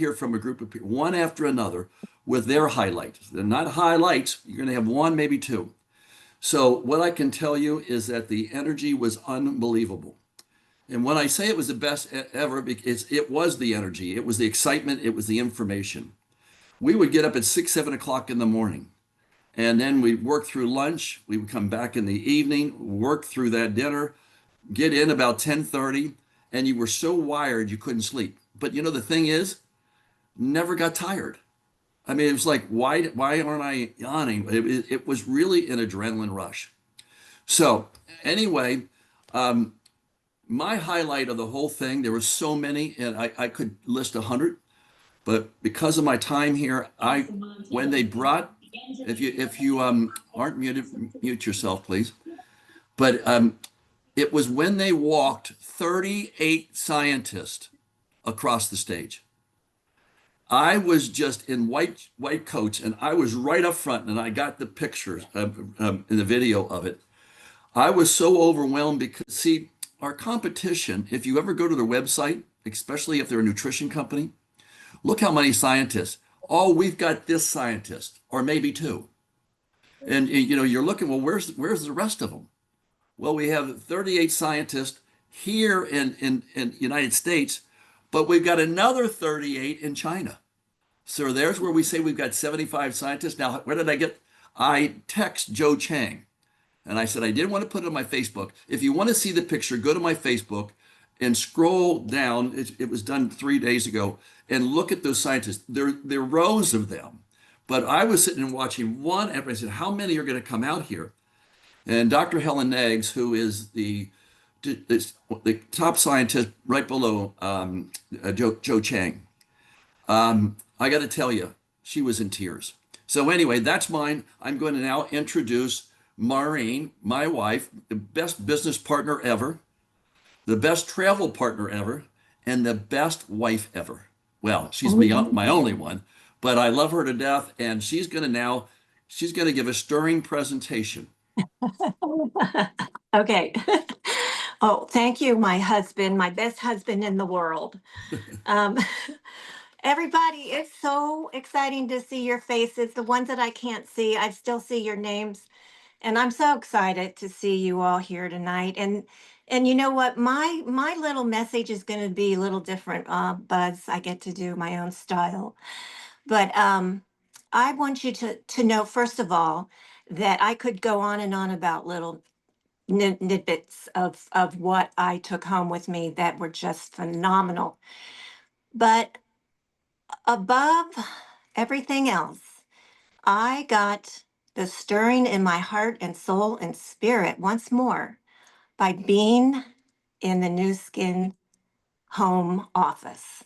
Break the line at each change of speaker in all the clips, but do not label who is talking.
hear from a group of people, one after another, with their highlights. They're not highlights. You're going to have one, maybe two. So what I can tell you is that the energy was unbelievable. And when I say it was the best ever, because it was the energy, it was the excitement, it was the information. We would get up at 6, 7 o'clock in the morning, and then we'd work through lunch. We would come back in the evening, work through that dinner, get in about 10:30, and you were so wired you couldn't sleep. But the thing is, never got tired. I mean, it was like, why aren't I yawning? It was really an adrenaline rush. So anyway, my highlight of the whole thing, there were so many, and I could list 100, but because of my time here, when they brought, if you aren't muted, mute yourself, please. But it was when they walked 38 scientists across the stage. I was just in white coats, and I was right up front, and I got the pictures in the video of it. I was so overwhelmed because, see, our competition, if you ever go to their website, especially if they're a nutrition company, look how many scientists. Oh, we've got this scientist, or maybe two. And you're looking, well, where's the rest of them? Well, we have 38 scientists here in United States, but we've got another 38 in China. So there's where we say we've got 75 scientists. Now, where did I get? I text Joe Chang, and I said I didn't want to put it on my Facebook. If you want to see the picture, go to my Facebook and scroll down. It was done 3 days ago, and look at those scientists. There are rows of them. But I was sitting and watching one, and I said, how many are going to come out here? And Dr. Helen Nags, who is the top scientist right below Joe Chang, I got to tell you, she was in tears. So anyway, that's mine. I'm going to now introduce Maureen, my wife, the best business partner ever, the best travel partner ever, and the best wife ever. Well, she's my only one, but I love her to death, and she's going to give a stirring presentation.
Okay. Oh, thank you, my husband, my best husband in the world. Um, Everybody, it's so exciting to see your faces. The ones that I can't see, I still see your names. And I'm so excited to see you all here tonight. And you know what? My little message is going to be a little different, Buzz. I get to do my own style. But I want you to know, first of all, that I could go on and on about little tidbits of what I took home with me that were just phenomenal. But above everything else, I got the stirring in my heart and soul and spirit once more by being in the Nu Skin home office.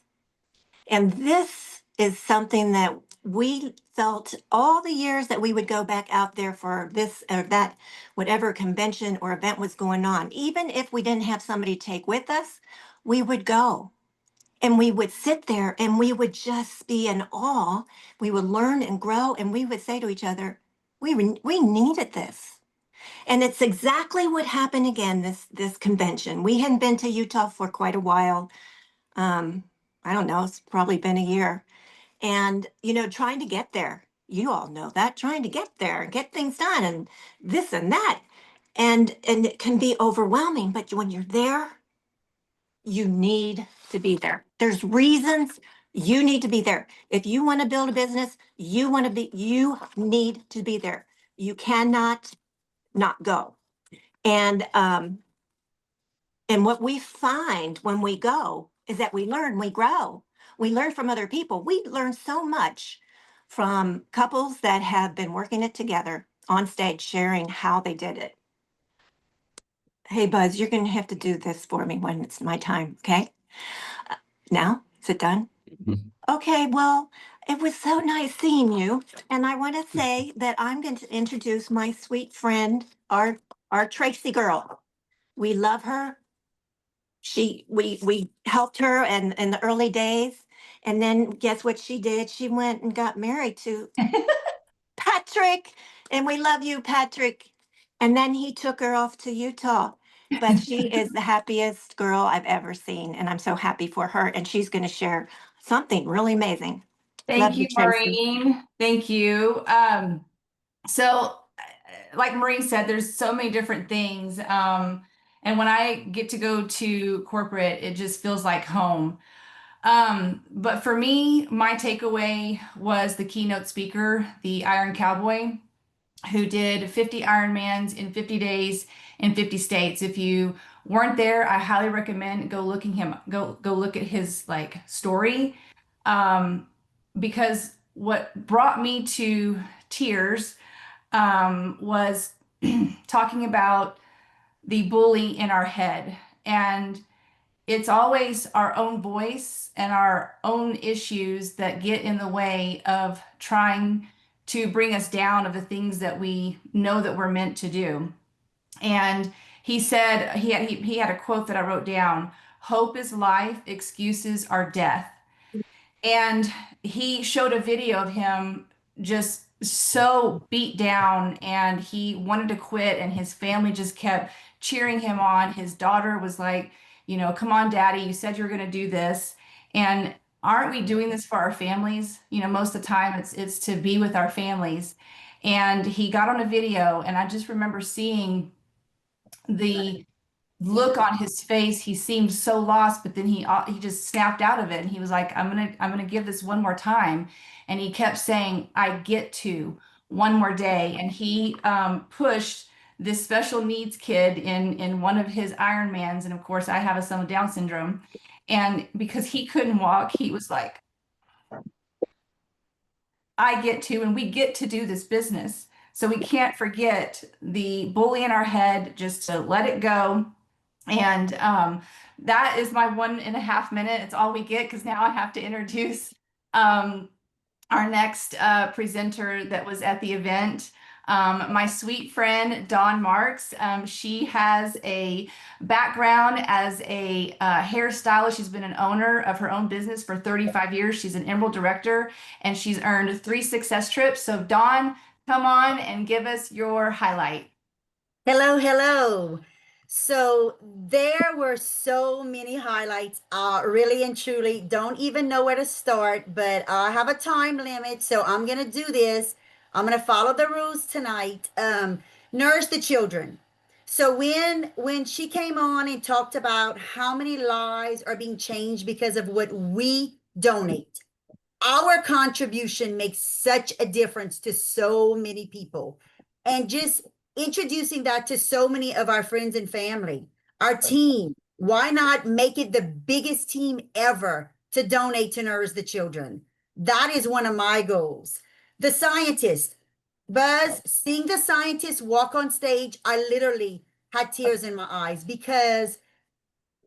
And this is something that we felt all the years that we would go back out there for this or that, whatever convention or event was going on. Even if we didn't have somebody take with us, we would go. And we would sit there and we would just be in awe. We would learn and grow, and we would say to each other, we needed this. And it's exactly what happened again this convention. We hadn't been to Utah for quite a while. I don't know, it's probably been a year. And, trying to get there, you all know that, trying to get there and get things done and this and that. And it can be overwhelming, but when you're there, you need to be there. There's reasons you need to be there. If you want to build a business, you need to be there. You cannot not go. And what we find when we go is that we learn, we grow. We learn from other people. We learn so much from couples that have been working it together on stage, sharing how they did it. Hey, Buzz, you're going to have to do this for me when it's my time, okay? Now, is it done? Okay, well, it was so nice seeing you. And I want to say that I'm going to introduce my sweet friend, our Tracy girl. We love her. We helped her in the early days. And then guess what she did? She went and got married to Patrick. And we love you, Patrick. And then he took her off to Utah. But she is the happiest girl I've ever seen. And I'm so happy for her. And she's going to share something really amazing.
Thank
Love
you,
Tracy.
Maureen. Thank you. Like Maureen said, there's so many different things. And when I get to go to corporate, it just feels like home. But for me, my takeaway was the keynote speaker, the Iron Cowboy, who did 50 Ironmans in 50 days in 50 states. If you weren't there, I highly recommend go look at his like story. Because what brought me to tears was talking about the bully in our head. And it's always our own voice and our own issues that get in the way of trying to bring us down of the things that we know that we're meant to do. And he said, he had a quote that I wrote down: hope is life, excuses are death. And he showed a video of him just so beat down, and he wanted to quit, and his family just kept cheering him on. His daughter was like, you know, come on, daddy, you said you were going to do this. And aren't we doing this for our families? You know, most of the time it's to be with our families. And he got on a video, and I just remember seeing the look on his face. He seemed so lost, but then he just snapped out of it, and he was like, I'm gonna give this one more time. And he kept saying, I get to one more day. And he pushed this special needs kid in one of his Ironmans. And of course, I have a son with Down syndrome, and because he couldn't walk, he was like, I get to, and we get to do this business. So we can't forget the bully in our head, just to let it go. And that is my 1.5 minute. It's all we get, because now I have to introduce our next presenter that was at the event. My sweet friend, Dawn Marks. She has a background as a hairstylist. She's been an owner of her own business for 35 years. She's an Emerald Director, and she's earned 3 success trips. So Dawn, come on and give us your highlight.
Hello, hello. So there were so many highlights. Really and truly don't even know where to start, but I have a time limit, so I'm gonna do this. I'm gonna follow the rules tonight. Nourish the children. So when she came on and talked about how many lives are being changed because of what we donate, our contribution makes such a difference to so many people. And just introducing that to so many of our friends and family, our team. Why not make it the biggest team ever to donate to Nourish the Children? That is one of my goals. The scientists, Buzz, seeing the scientists walk on stage, I literally had tears in my eyes, because,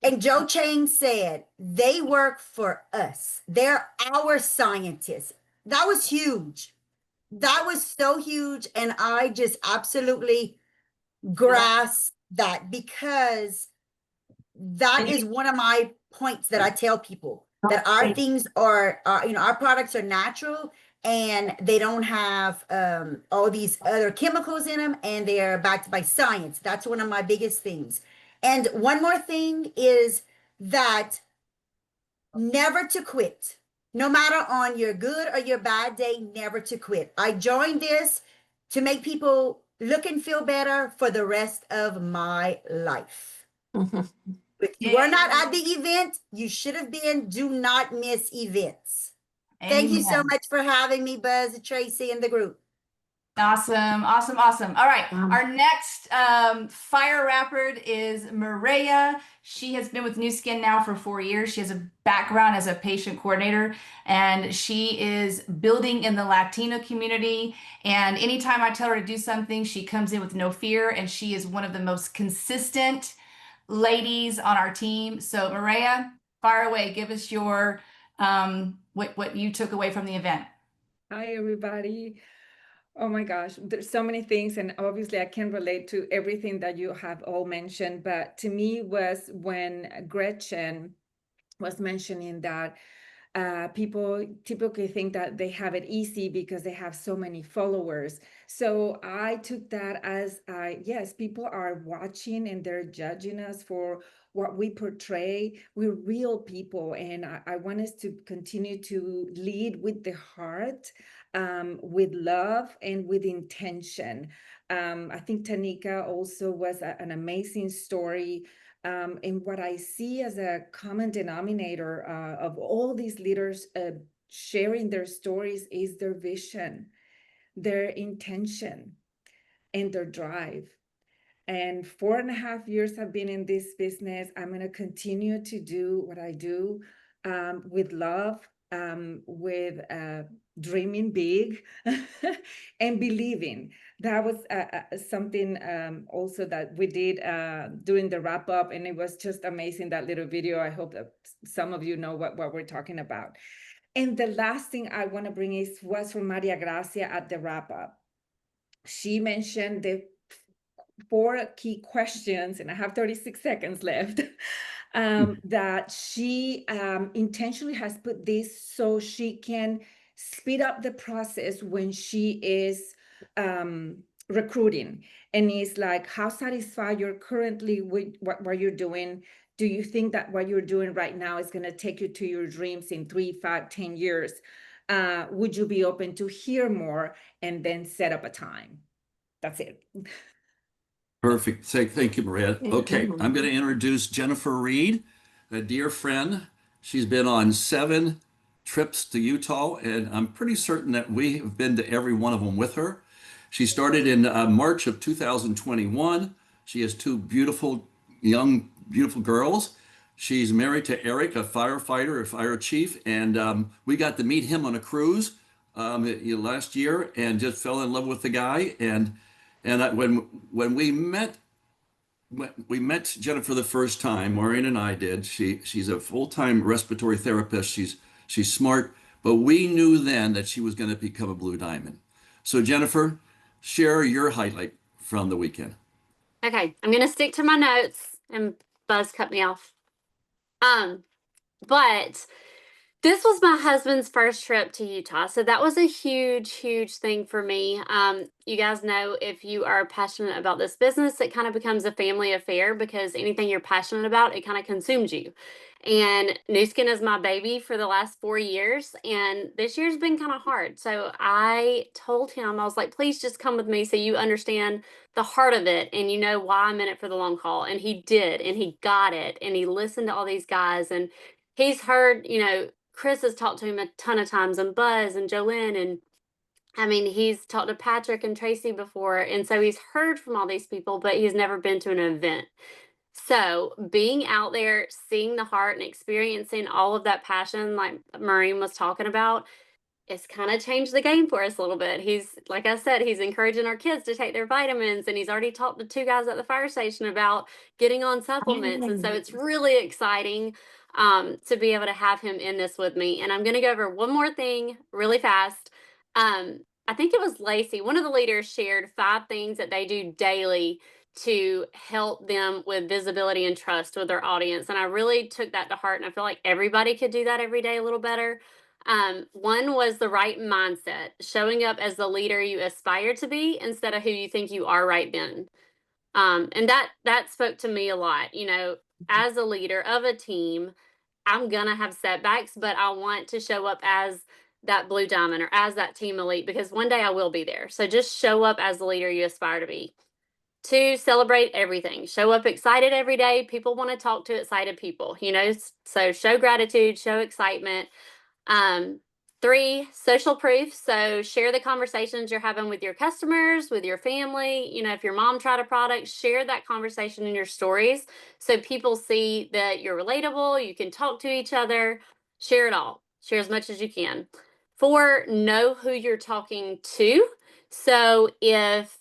and Joe Chang said, they work for us. They're our scientists. That was huge. That was so huge. And I just absolutely grasp that, because that is one of my points that I tell people, that our things are, you know, our products are natural, and they don't have all these other chemicals in them, and they are backed by science. That's one of my biggest things. And one more thing is that never to quit. No matter on your good or your bad day, never to quit. I joined this to make people look and feel better for the rest of my life. If you were not at the event, you should have been. Do not miss events. Thank you so much for having me, Buzz, Tracy, and the group.
Awesome, awesome, awesome. All right, our next fire rapper is Maria. She has been with Nu Skin now for 4 years. She has a background as a patient coordinator, and she is building in the Latino community. And anytime I tell her to do something, she comes in with no fear, and she is one of the most consistent ladies on our team. So Maria, fire away. Give us your what you took away from the event.
Hi, everybody. Oh my gosh, there's so many things, and obviously I can relate to everything that you have all mentioned, but to me was when Gretchen was mentioning that People typically think that they have it easy because they have so many followers. So I took that as, yes, people are watching and they're judging us for what we portray. We're real people, and I want us to continue to lead with the heart, with love and with intention. I think Tanika also was an amazing story. And what I see as a common denominator of all these leaders sharing their stories is their vision, their intention, and their drive. And 4.5 years I've been in this business. I'm going to continue to do what I do, with love, with dreaming big, and believing. That was something also that we did during the wrap up. And it was just amazing, that little video. I hope that some of you know what we're talking about. And the last thing I want to bring was from Maria Gracia at the wrap up. She mentioned the 4 key questions, and I have 36 seconds left, that she intentionally has put this so she can speed up the process when she is recruiting. And it's like, how satisfied you're currently with what you're doing? Do you think that what you're doing right now is going to take you to your dreams in 3, 5, 10 years? Would you be open to hear more, and then set up a time? That's it.
Perfect. Thank you, Maria. Okay, I'm going to introduce Jennifer Reed, a dear friend. She's been on 7 trips to Utah, and I'm pretty certain that we have been to every one of them with her. She started in March of 2021. She has 2 beautiful, beautiful girls. She's married to Eric, a firefighter, a fire chief, and we got to meet him on a cruise last year, and just fell in love with the guy. When we met Jennifer the first time, Maureen and I did. She's a full-time respiratory therapist. She's smart, but we knew then that she was going to become a Blue Diamond. So Jennifer, share your highlight from the weekend.
Okay, I'm gonna stick to my notes, and Buzz cut me off. But this was my husband's first trip to Utah, so that was a huge, huge thing for me. You guys know, if you are passionate about this business, it kind of becomes a family affair, because anything you're passionate about, it kind of consumes you. And Nu Skin is my baby for the last 4 years, and this year's been kind of hard. So I told him, I was like, please just come with me so you understand the heart of it, and you know why I'm in it for the long haul. And he did, and he got it, and he listened to all these guys, and he's heard, Chris has talked to him a ton of times, and Buzz and Jolynn, and I mean, he's talked to Patrick and Tracy before. And so he's heard from all these people, but he's never been to an event. So being out there, seeing the heart and experiencing all of that passion, like Maureen was talking about, it's kind of changed the game for us a little bit. He's, like I said, he's encouraging our kids to take their vitamins, and he's already talked to 2 guys at the fire station about getting on supplements. And so it's really exciting to be able to have him in this with me. And I'm going to go over one more thing really fast. I think it was Lacey, one of the leaders, shared 5 things that they do daily to help them with visibility and trust with their audience. And I really took that to heart, and I feel like everybody could do that every day a little better. One was the right mindset, showing up as the leader you aspire to be instead of who you think you are right then. And that spoke to me a lot. As a leader of a team, I'm gonna have setbacks, but I want to show up as that Blue Diamond or as that team elite, because one day I will be there. So just show up as the leader you aspire to be. 2, celebrate everything. Show up excited every day. People want to talk to excited people, so show gratitude, show excitement. 3, social proof. So share the conversations you're having with your customers, with your family. If your mom tried a product, share that conversation in your stories so people see that you're relatable, you can talk to each other. Share it all. Share as much as you can. 4, know who you're talking to. So if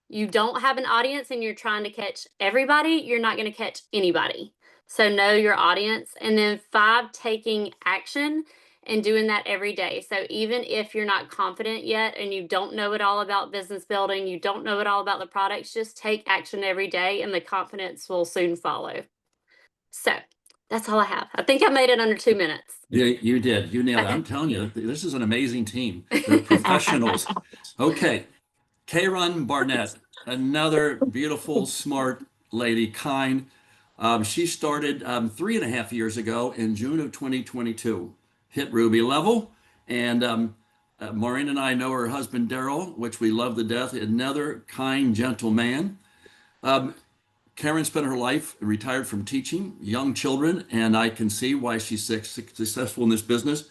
you don't have an audience and you're trying to catch everybody, you're not going to catch anybody. So know your audience. And then 5, taking action and doing that every day. So even if you're not confident yet and you don't know it all about business building, you don't know it all about the products, just take action every day and the confidence will soon follow. So That's all I have. I think I made it under 2 minutes.
Yeah, you did. You nailed it. I'm telling you, this is an amazing team. They're professionals. Okay. Karen Barnett, another beautiful, smart lady, kind. She started 3.5 years ago in June of 2022, hit Ruby level. And Maureen and I know her husband, Daryl, which we love to death, another kind, gentle man. Karen spent her life retired from teaching young children, and I can see why she's successful in this business.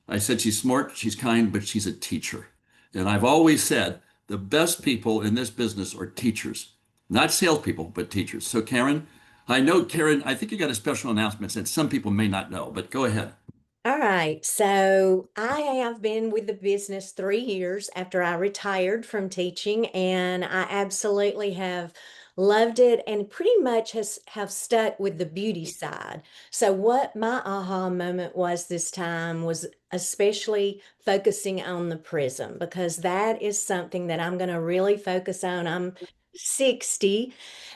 I said she's smart, she's kind, but she's a teacher. And I've always said the best people in this business are teachers, not salespeople, but teachers. So Karen, I think you got a special announcement that some people may not know, but go ahead.
All right. So I have been with the business 3 years after I retired from teaching, and I absolutely have loved it and pretty much have stuck with the beauty side. So what my aha moment was this time was especially focusing on the prism, because that is something that I'm going to really focus on. I'm 60,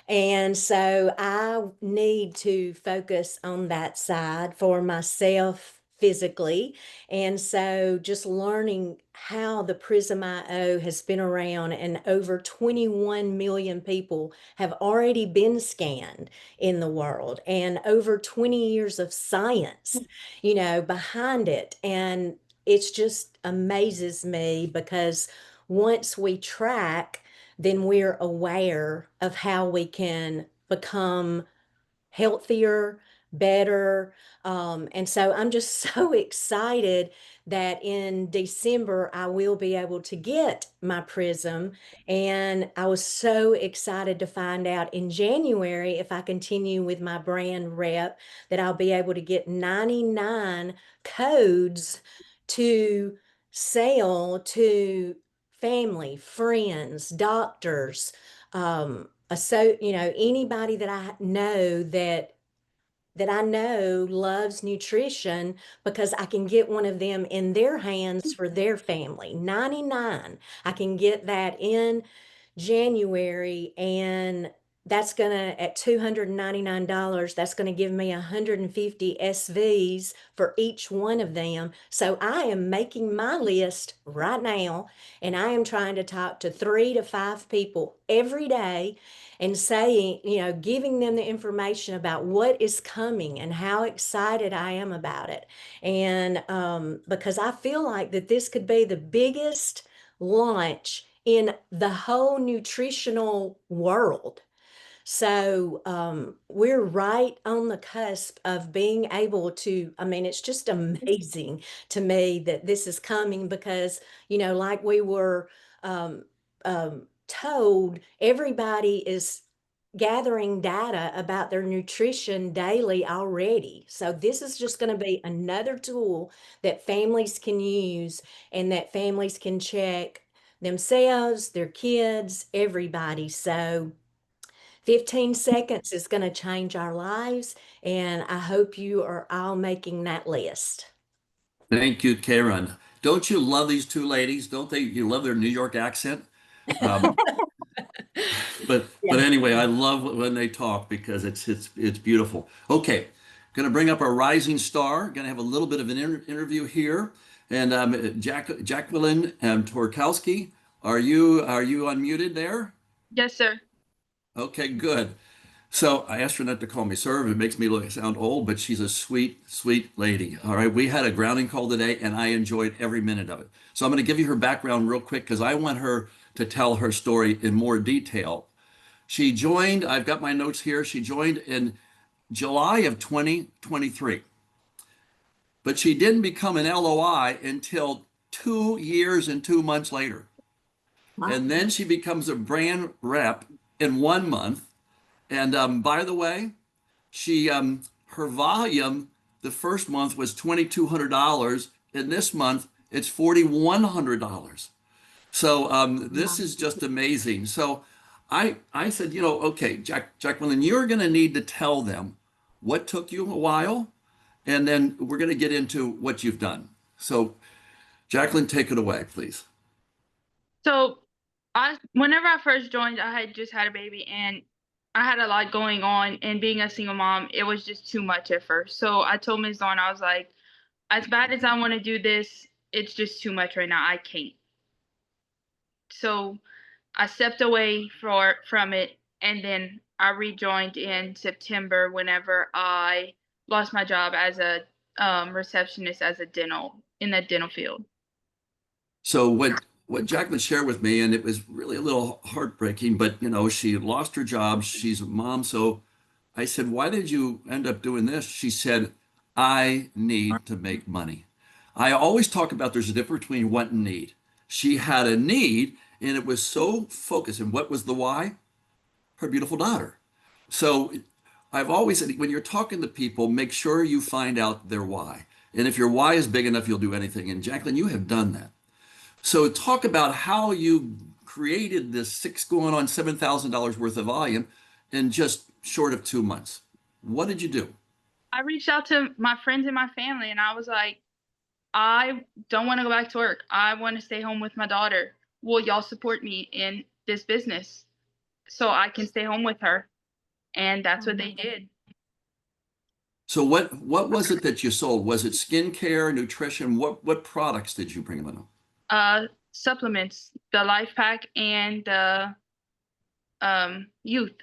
and so I need to focus on that side for myself physically. And so just learning how the Prism IO has been around, and over 21 million people have already been scanned in the world, and over 20 years of science, behind it. And it's just amazes me, because once we track, then we're aware of how we can become healthier, better. And so I'm just so excited that in December I will be able to get my Prism. And I was so excited to find out in January, if I continue with my brand rep, that I'll be able to get 99 codes to sell to family, friends, doctors, so anybody that I know that I know loves nutrition, because I can get one of them in their hands for their family. 99. I can get that in January, and that's gonna, at $299, that's gonna give me 150 SVs for each one of them. So I am making my list right now, and I am trying to talk to 3 to 5 people every day and saying, giving them the information about what is coming and how excited I am about it. And because I feel like that this could be the biggest launch in the whole nutritional world. So we're right on the cusp of being able to, it's just amazing to me that this is coming, because, like we were told, everybody is gathering data about their nutrition daily already. So this is just going to be another tool that families can use, and that families can check themselves, their kids, everybody. So 15 seconds is going to change our lives, and I hope you are all making that list.
Thank you, Karen. Don't you love these two ladies? Don't they? You love their New York accent? Um, but anyway, I love when they talk, because it's beautiful. Okay, going to bring up our rising star. Going to have a little bit of an interview here, and Jacqueline Torkowski, are you unmuted there?
Yes, sir.
Okay, good. So I asked her not to call me sir. It makes me sound old, but she's a sweet, sweet lady. All right, we had a grounding call today, and I enjoyed every minute of it. So I'm going to give you her background real quick, because I want her to tell her story in more detail. She joined, I've got my notes here, she joined in July of 2023. But she didn't become an LOI until 2 years and 2 months later.
Wow.
And then she becomes a brand rep in 1 month. And by the way, she her volume the first month was $2,200, and this month it's $4,100. So this is just amazing. So I said, okay, Jacqueline, you're going to need to tell them what took you a while, and then we're going to get into what you've done. So Jacqueline, take it away, please.
So whenever I first joined, I had just had a baby, and I had a lot going on, and being a single mom, it was just too much at first. So I told Ms. Dawn, I was like, as bad as I want to do this, it's just too much right now. I can't. So I stepped away from it, and then I rejoined in September whenever I lost my job as a receptionist as a dental in the dental field.
So what Jacqueline shared with me, and it was really a little heartbreaking, but you know, she lost her job. She's a mom. So I said, why did you end up doing this? She said, I need to make money. I always talk about there's a difference between want and need. She had a need, and it was so focused. And what was the why? Her beautiful daughter. So I've always said, when you're talking to people, make sure you find out their why. And if your why is big enough, you'll do anything. And Jacqueline, you have done that. So talk about how you created this going on $7,000 worth of volume in just short of 2 months. What did you do?
I reached out to my friends and my family, and I was like, I don't want to go back to work. I want to stay home with my daughter. Will y'all support me in this business so I can stay home with her? And that's what they did.
So what was it that you sold? Was it skincare, nutrition? What products did you bring them in?
Supplements, the Life Pack and the Youth.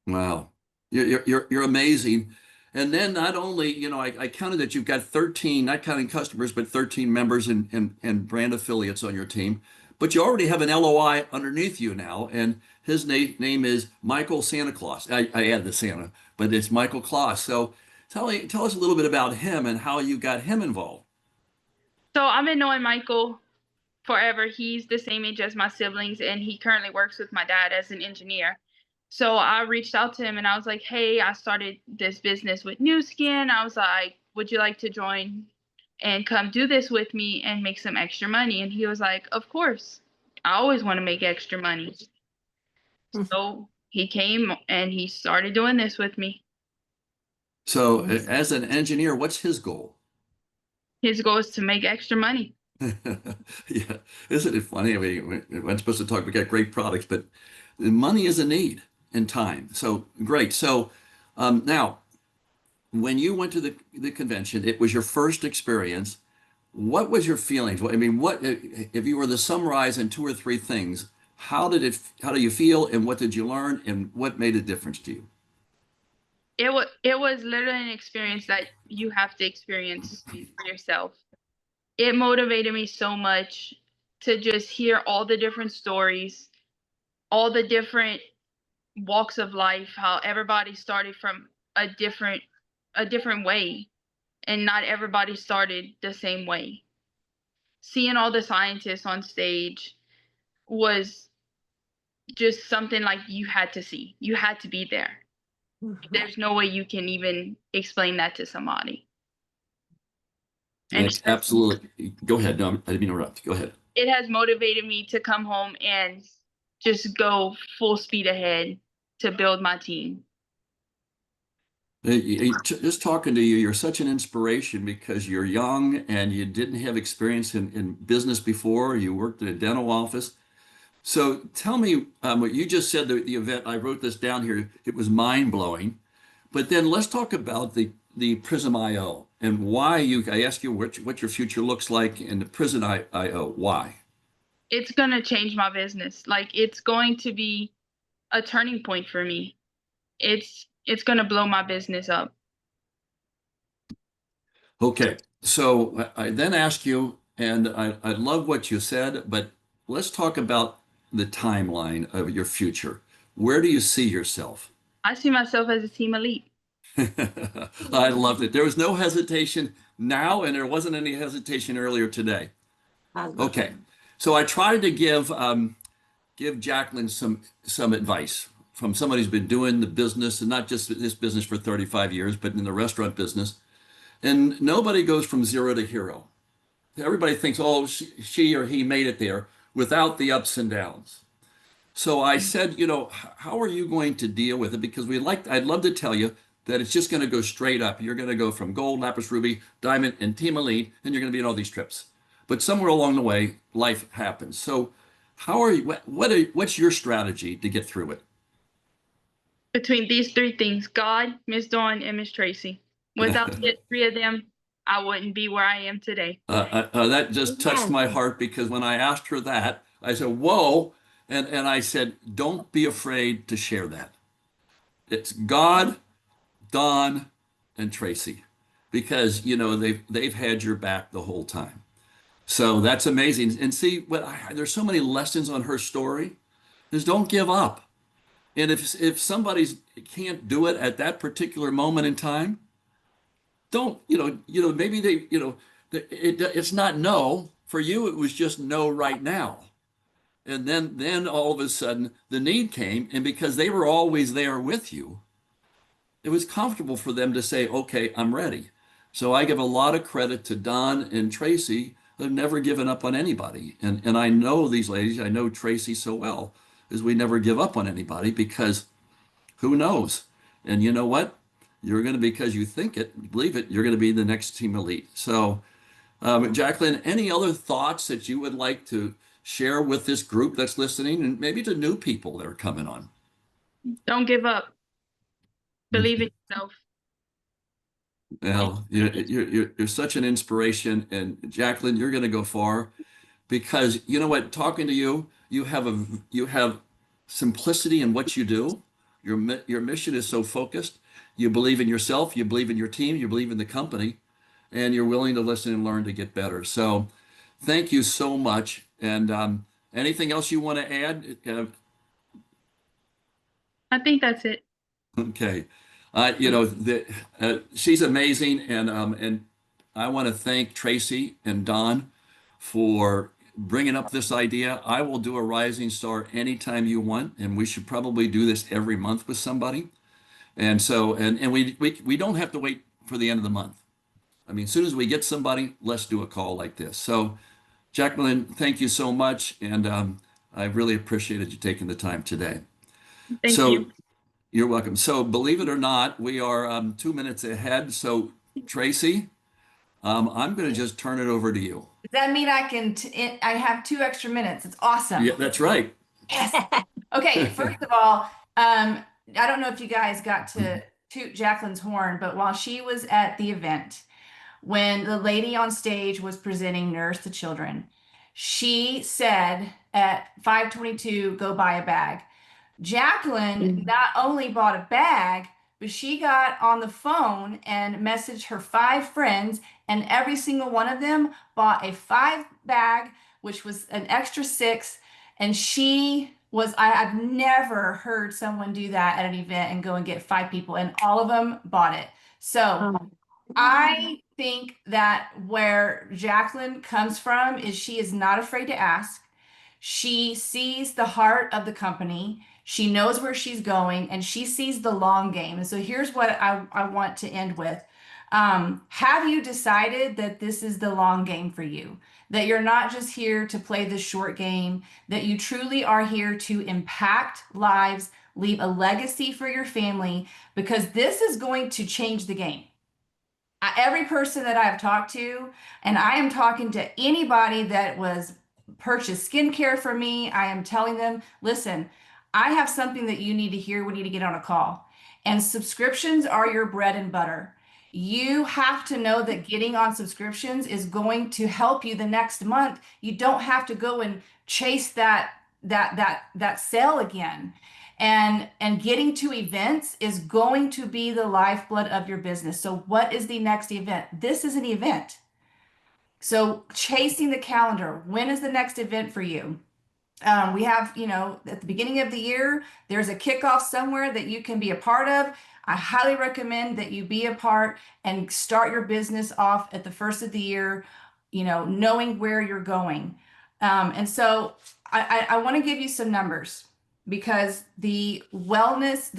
Wow, you're amazing. And then not only, you know, I counted that you've got 13, not counting customers, but 13 members and brand affiliates on your team. But you already have an LOI underneath you now, and his name is Michael Santa Claus. I added the Santa, but it's Michael Claus. So tell us a little bit about him and how you got him involved.
So I've been knowing Michael forever. He's the same age as my siblings, and he currently works with my dad as an engineer. So I reached out to him and I was like, hey, I started this business with Nu Skin. I was like, would you like to join and come do this with me and make some extra money? And he was like, of course. I always want to make extra money. So he came and he started doing this with me.
So as an engineer, what's his goal?
His goal is to make extra money.
Yeah, isn't it funny? I mean, we're supposed to talk, we got great products, but money is a need and time. So great. So now, when you went to the convention, it was your first experience. What was your feelings? I mean, what if you were to summarize in 2 or 3 things? How do you feel, and what did you learn, and what made a difference to you?
It was literally an experience that you have to experience for yourself. It motivated me so much to just hear all the different stories, all the different walks of life, how everybody started from a different way, and not everybody started the same way. Seeing all the scientists on stage was just something like you had to see. You had to be there. There's no way you can even explain that to somebody. And
Absolutely. Go ahead. No, I didn't mean to interrupt. Go ahead.
it has motivated me to come home and just go full speed ahead to build my team.
Just talking to you, you're such an inspiration because you're young and you didn't have experience in business before. You worked at a dental office. So tell me what you just said, the event, I wrote this down here. It was mind blowing. But then let's talk about the Prism IO and why I asked you what your future looks like in the Prism IO. Why?
It's going to change my business. Like, it's going to be a turning point for me. It's going to blow my business up.
Okay. So I then asked you, and I love what you said, but let's talk about the timeline of your future. Where do you see yourself?
I see myself as a team elite.
I loved it. There was no hesitation now, and there wasn't any hesitation earlier today. Okay. So I tried to give Jacqueline some advice from somebody who's been doing the business, and not just this business for 35 years, but in the restaurant business. And nobody goes from 0 to hero. Everybody thinks, oh, she or he made it there without the ups and downs. So I said, you know, how are you going to deal with it? Because I'd love to tell you that it's just going to go straight up. You're going to go from gold, lapis, ruby, diamond, and team elite, and you're going to be in all these trips. But somewhere along the way, life happens. So how are you? What's your strategy to get through it?
Between these three things, God, Miss Dawn, and Miss Tracy. Without the three of them, I wouldn't be where I am today.
That just touched my heart because when I asked her that, I said, whoa. And I said, don't be afraid to share that. It's God, Don, and Tracy, because they've had your back the whole time. So that's amazing. And see, there's so many lessons on her story. Is don't give up. And if somebody can't do it at that particular moment in time, don't maybe it's not no for you. It was just no right now. And then all of a sudden the need came, and because they were always there with you, it was comfortable for them to say, okay, I'm ready. So I give a lot of credit to Don and Tracy. They've never given up on anybody. And I know these ladies, I know Tracy so well, is we never give up on anybody, because who knows? And you know what? You're going to, because you think it, believe it, you're going to be the next team elite. So Jacqueline, any other thoughts that you would like to share with this group that's listening, and maybe to new people that are coming on?
Don't give up. Believe in yourself.
Well, you're such an inspiration, and Jacqueline, you're going to go far, because you know what? Talking to you, you have simplicity in what you do. Your mission is so focused. You believe in yourself. You believe in your team. You believe in the company, and you're willing to listen and learn to get better. So, thank you so much. And anything else you want to add?
I think that's it.
Okay. She's amazing, and I want to thank Tracy and Don for bringing up this idea. I will do a Rising Star anytime you want, and we should probably do this every month with somebody. And so, and we don't have to wait for the end of the month. I mean, as soon as we get somebody, let's do a call like this. So, Jacqueline, thank you so much, and I really appreciated you taking the time today.
Thank you.
You're welcome. So, believe it or not, we are 2 minutes ahead. So, Tracy, I'm going to just turn it over to you.
Does that mean I have 2 extra minutes? It's awesome.
Yeah, that's right.
Yes. Okay, first of all, I don't know if you guys got to toot Jacqueline's horn, but while she was at the event, when the lady on stage was presenting Nourish the Children, she said at 5:22, go buy a bag. Jacqueline not only bought a bag, but she got on the phone and messaged her 5 friends, and every single one of them bought a 5 bag, which was an extra 6. And I've never heard someone do that at an event and go and get 5 people, and all of them bought it. So I think that where Jacqueline comes from is she is not afraid to ask. She sees the heart of the company. She knows where she's going, and she sees the long game. And so here's what I want to end with. Have you decided that this is the long game for you? That you're not just here to play the short game, that you truly are here to impact lives, leave a legacy for your family, because this is going to change the game. Every person that I've talked to, and I am talking to anybody that was purchased skincare from me, I am telling them, listen, I have something that you need to hear. We need to get on a call. And subscriptions are your bread and butter. You have to know that getting on subscriptions is going to help you the next month. You don't have to go and chase that sale again. And getting to events is going to be the lifeblood of your business. So what is the next event? This is an event. So chasing the calendar, when is the next event for you? We have, at the beginning of the year, there's a kickoff somewhere that you can be a part of. I highly recommend that you be a part and start your business off at the first of the year, knowing where you're going. And so I want to give you some numbers, because the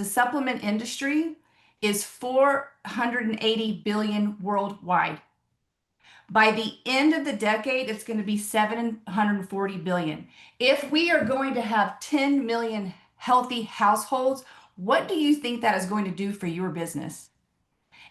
supplement industry is $480 billion worldwide. By the end of the decade, it's going to be $740 billion. If we are going to have 10 million healthy households, what do you think that is going to do for your business?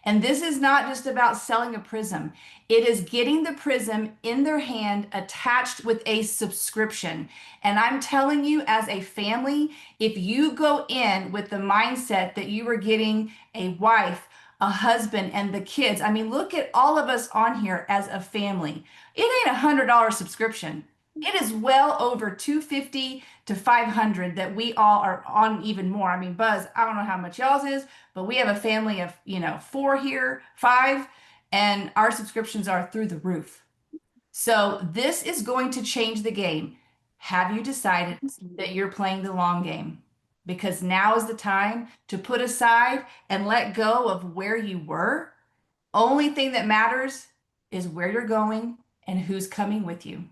And this is not just about selling a prism. It is getting the prism in their hand attached with a subscription. And I'm telling you, as a family, if you go in with the mindset that you are getting a wife, a husband, and the kids, I mean, look at all of us on here as a family. It ain't $100 subscription. It is well over $250 to $500 that we all are on, even more. I mean, Buzz, I don't know how much y'all's is, but we have a family of, 4 here, 5, and our subscriptions are through the roof. So this is going to change the game. Have you decided that you're playing the long game? Because now is the time to put aside and let go of where you were. Only thing that matters is where you're going and who's coming with you.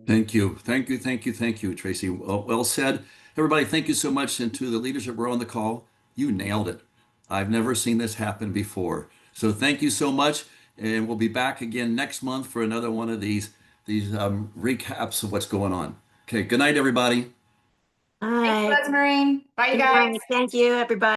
Thank you. Thank you. Thank you. Thank you, Tracy. Well said. Everybody, thank you so much. And to the leaders that were on the call, you nailed it. I've never seen this happen before. So thank you so much. And we'll be back again next month for another one of these recaps of what's going on. Okay. Good night, everybody.
All
Thanks,
right.
Buzz Marine. Bye, you
Good
guys.
night. Thank you, everybody.